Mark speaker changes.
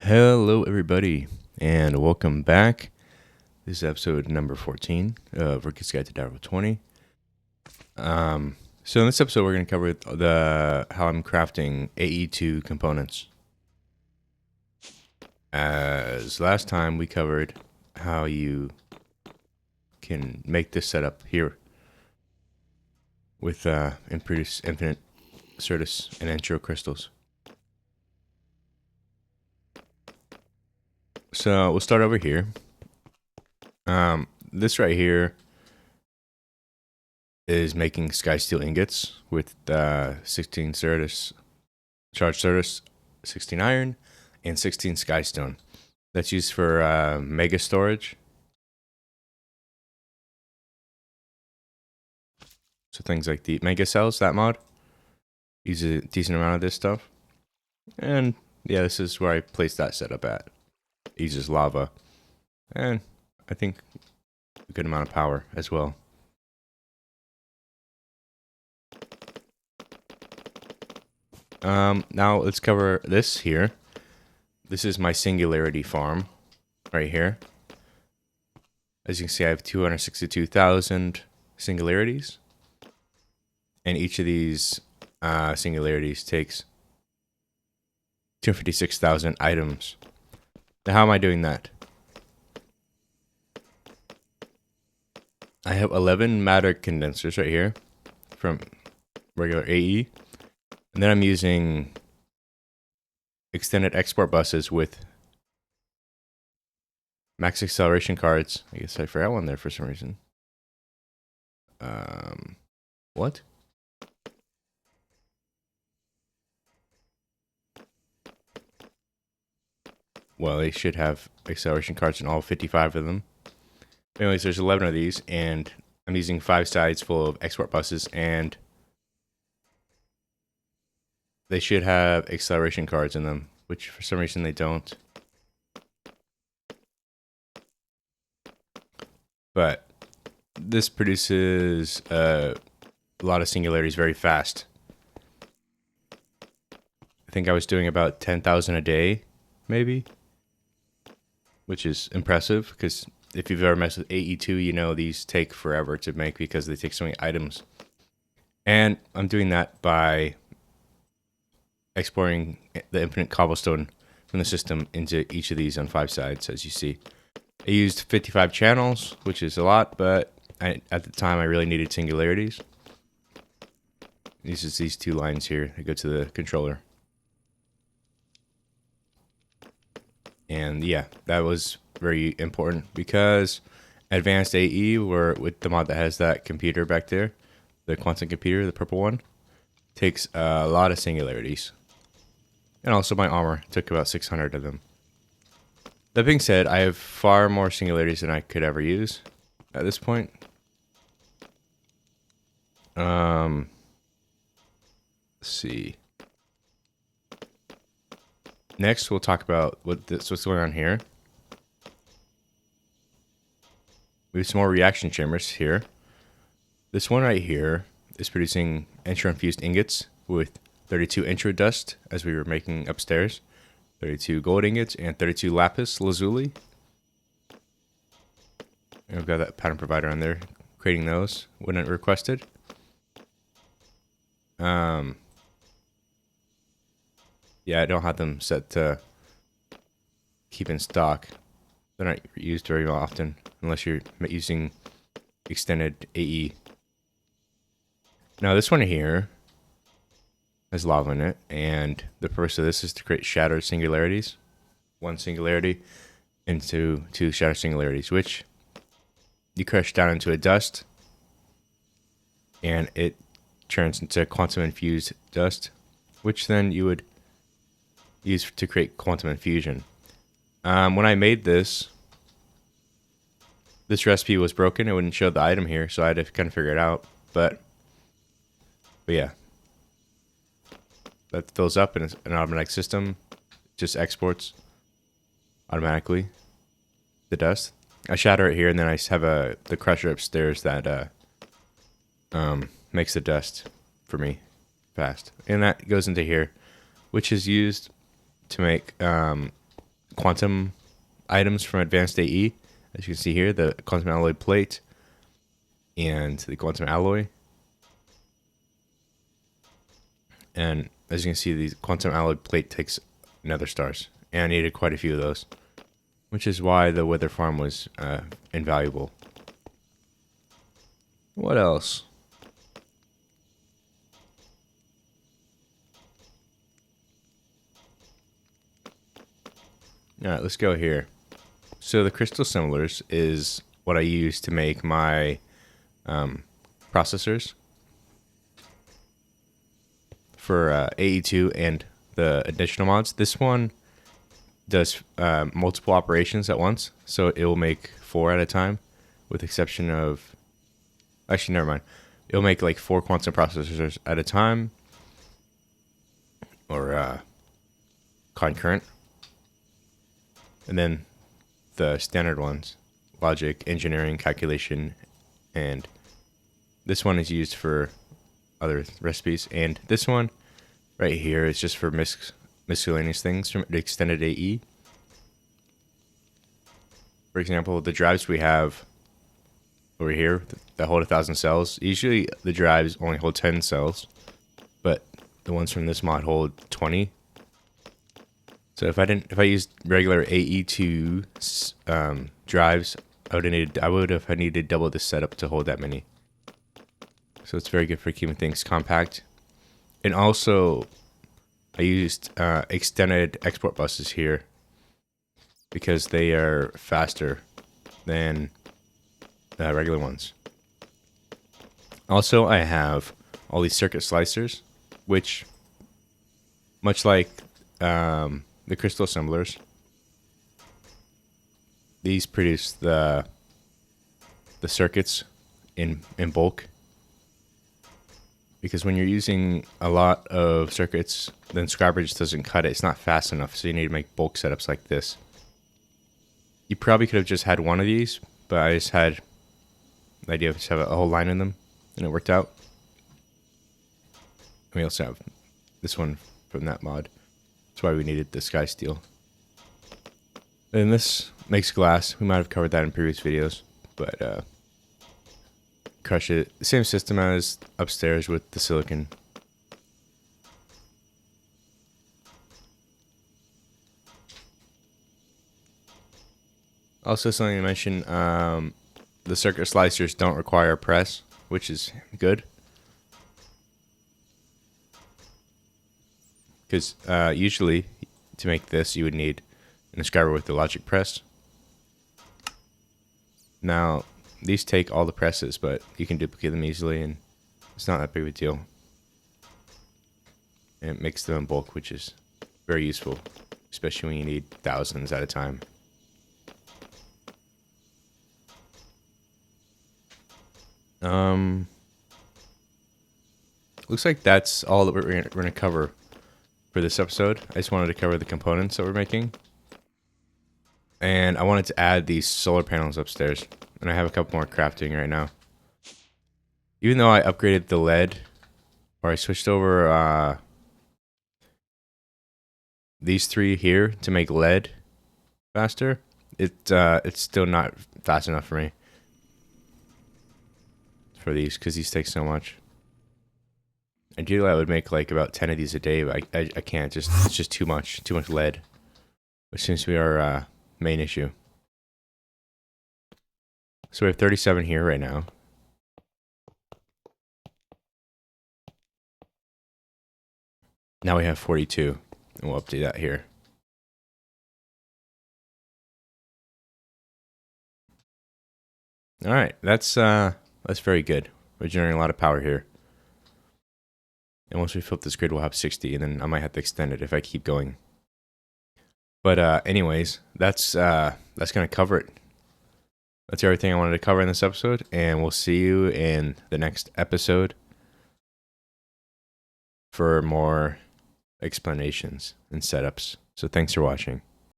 Speaker 1: Hello, everybody, and welcome back. This is episode number 14 of Rookies Guide to DW20. So in this episode, we're going to cover how I'm crafting Ae2 components. As last time, we covered how you can make this setup here with and produce infinite Certus and intro crystals. So we'll start over here. This right here is making sky steel ingots with 16 Certus, charged Certus, 16 iron, and 16 skystone. That's used for mega storage. So things like the mega cells, that mod, use a decent amount of this stuff. And yeah, this is where I placed that setup at. It uses lava, and I think a good amount of power as well. Now let's cover this here. This is my singularity farm right here. As you can see, I have 262,000 singularities, and each of these singularities takes 256,000 items. Now, how am I doing that? I have 11 matter condensers right here from regular AE. And then I'm using extended export buses with max acceleration cards. I guess I forgot one there for some reason. What? Well, they should have acceleration cards in all 55 of them. Anyways, there's 11 of these, and I'm using 5 sides full of export buses, and they should have acceleration cards in them, which for some reason they don't. But this produces a lot of singularities very fast. I think I was doing about 10,000 a day, maybe, which is impressive because if you've ever messed with Ae2, you know these take forever to make because they take so many items. And I'm doing that by exporting the infinite cobblestone from the system into each of these on 5 sides, as you see. I used 55 channels, which is a lot, but at the time I really needed singularities. This is these 2 lines here that go to the controller. And yeah, that was very important because advanced AE, were with the mod that has that computer back there, the quantum computer, the purple one, takes a lot of singularities. And also my armor took about 600 of them. That being said, I have far more singularities than I could ever use at this point. Let's see. Next, we'll talk about what's going on here. We have some more reaction chambers here. This one right here is producing intro-infused ingots with 32 intro dust, as we were making upstairs. 32 gold ingots and 32 lapis lazuli. And we've got that pattern provider on there, creating those when it requested. Yeah, I don't have them set to keep in stock. They're not used very often unless you're using extended AE. Now this one here has lava in it, and the purpose of this is to create shattered singularities. 1 singularity into 2 shattered singularities, which you crush down into a dust, and it turns into quantum infused dust, which then you would use to create quantum infusion. When I made this recipe was broken. It wouldn't show the item here, so I had to kind of figure it out. But yeah, that fills up in an automatic system. Just exports automatically the dust. I shatter it here, and then I have the crusher upstairs that makes the dust for me fast, and that goes into here, which is used to make quantum items from Advanced AE. As you can see here, the quantum alloy plate and the quantum alloy. And as you can see, the quantum alloy plate takes nether stars. And I needed quite a few of those, which is why the wither farm was invaluable. What else? Alright, let's go here. So the crystal assemblers is what I use to make my processors for Ae2 and the additional mods. This one does multiple operations at once, so it will make 4 at a time, with the exception of... Actually, never mind. It'll make like 4 quantum processors at a time, or concurrent. And then the standard ones, logic, engineering, calculation, and this one is used for other recipes. And this one right here is just for miscellaneous things from the extended AE. For example, the drives we have over here that hold 1,000 cells. Usually the drives only hold 10 cells, but the ones from this mod hold 20. So if I used regular Ae2 drives, I would have needed double the setup to hold that many. So it's very good for keeping things compact. And also, I used extended export buses here because they are faster than regular ones. Also, I have all these circuit slicers, which, much like the crystal assemblers, these produce the circuits in bulk. Because when you're using a lot of circuits, then Scriber just doesn't cut it. It's not fast enough, so you need to make bulk setups like this. You probably could have just had one of these, but I just had the idea of just have a whole line in them, and it worked out. We also have this one from that mod. That's why we needed the sky steel. And this makes glass. We might have covered that in previous videos, but crush it. Same system as upstairs with the silicon. Also, something to mention, the circuit slicers don't require a press, which is good. Because usually, to make this, you would need an inscriber with the logic press. Now, these take all the presses, but you can duplicate them easily, and it's not that big of a deal. And it makes them in bulk, which is very useful, especially when you need thousands at a time. Looks like that's all that we're gonna cover for this episode. I just wanted to cover the components that we're making. And I wanted to add these solar panels upstairs. And I have a couple more crafting right now. Even though I upgraded the lead, or I switched over these 3 here to make lead faster, it's still not fast enough for me. For these, because these take so much. Ideally, I would make like about 10 of these a day, but I can't. It's just too much lead, which seems to be our main issue. So we have 37 here right now. Now we have 42, and we'll update that here. All right, that's very good. We're generating a lot of power here. And once we fill up this grid, we'll have 60, and then I might have to extend it if I keep going. But anyways, that's gonna cover it. That's everything I wanted to cover in this episode, and we'll see you in the next episode for more explanations and setups. So thanks for watching.